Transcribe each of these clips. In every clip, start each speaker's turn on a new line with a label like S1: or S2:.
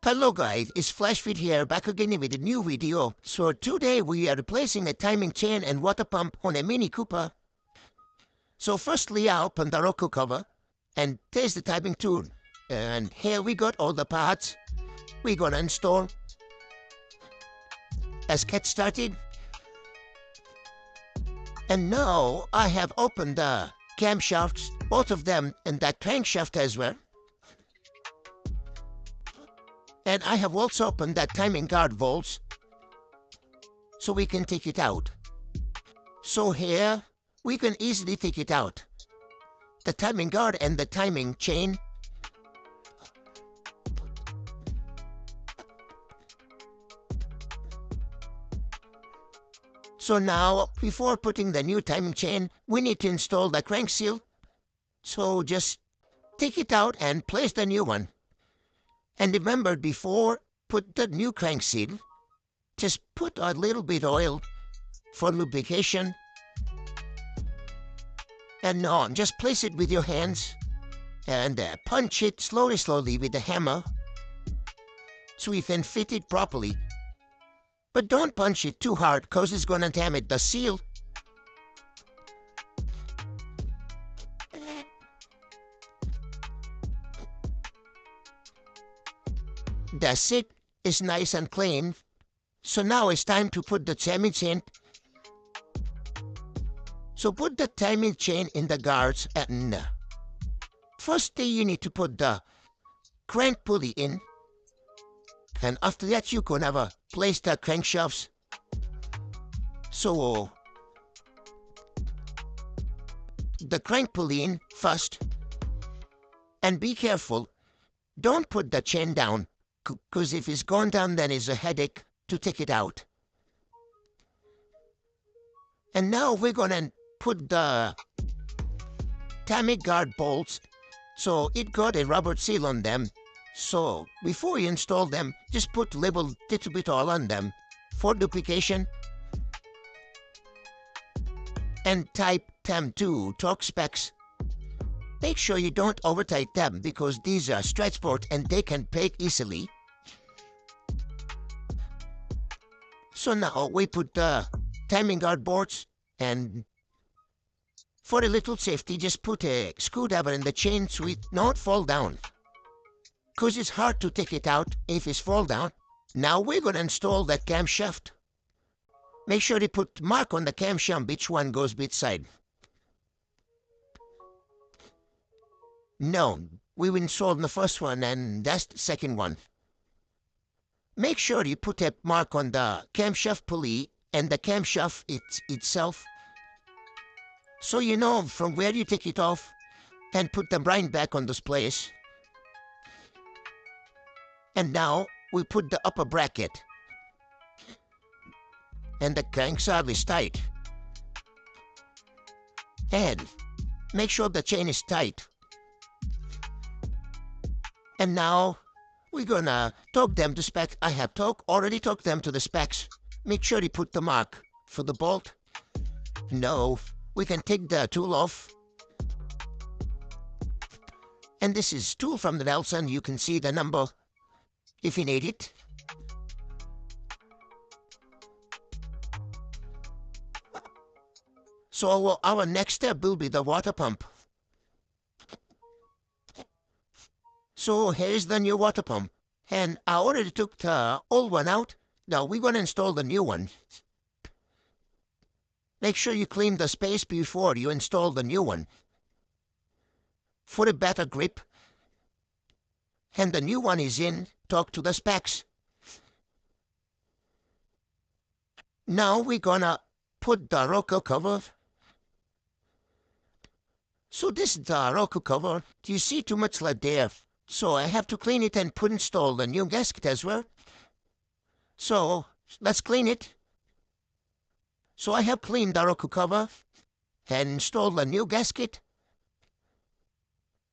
S1: Hello guys, it's FlashFit here, back again with a new video. So today we are replacing a timing chain and water pump on a Mini Cooper. So firstly I open the Roku cover and there's the timing tool. And here we got all the parts we're gonna install. Let's get started. And now I have opened the camshafts, both of them, and that crankshaft as well. And I have also opened that timing guard bolts so we can take it out. So here we can easily take it out. The timing guard and the timing chain. So now, before putting the new timing chain, we need to install the crank seal. So just take it out and place the new one. And remember, before put the new crank seal, just put a little bit oil for lubrication. And now just place it with your hands and punch it slowly with the hammer so you can fit it properly. But don't punch it too hard because it's going to damage the seal. That's it. It's nice and clean. So now it's time to put the timing chain. So put the timing chain in the guards and first thing you need to put the crank pulley in. And after that you can have a place the crankshafts. So the crank pulley in first. And be careful. Don't put the chain down. Because if it's gone down, then it's a headache to take it out. And now we're going to put the timing guard bolts. So it got a rubber seal on them. So before you install them, just put little bit oil on them for duplication. And type them to torque specs. Make sure you don't over-tight them because these are stretch sport and they can break easily. So now we put the timing guard bolts, and for a little safety just put a screwdriver in the chain so it not fall down. Because it's hard to take it out if it fall down. Now we're going to install that camshaft. Make sure you put mark on the camshaft which one goes which side. No, we installed the first one and that's the second one. Make sure you put a mark on the camshaft pulley and the camshaft itself. So you know from where you take it off and put them right back on this place. And now we put the upper bracket. And the crankshaft is tight. And make sure the chain is tight. And now we're gonna torque them to spec. I have already torqued them to the specs. Make sure you put the mark for the bolt. No, we can take the tool off. And this is tool from the Nelson. You can see the number if you need it. So our next step will be the water pump. So here's the new water pump. And I already took the old one out. Now we're going to install the new one. Make sure you clean the space before you install the new one. For a better grip. And the new one is in. Talk to the specs. Now we're going to put the Roku cover. So this is the Roku cover. Do you see too much lead there? So I have to clean it and install the new gasket as well. So let's clean it. So I have cleaned the Roku cover and installed the new gasket.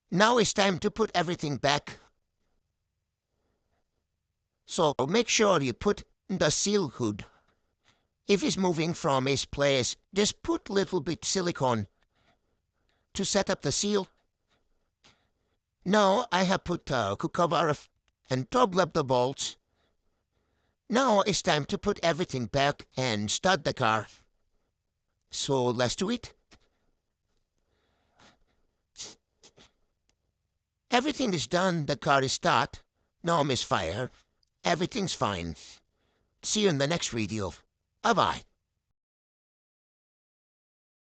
S1: Now it's time to put everything back. So make sure you put the seal hood. If it's moving from its place, just put little bit silicone to set up the seal. Now I have put cover and double up the bolts. Now it's time to put everything back and start the car. So let's do it. Everything is done. The car is start. No misfire. Everything's fine. See you in the next video. Bye-bye.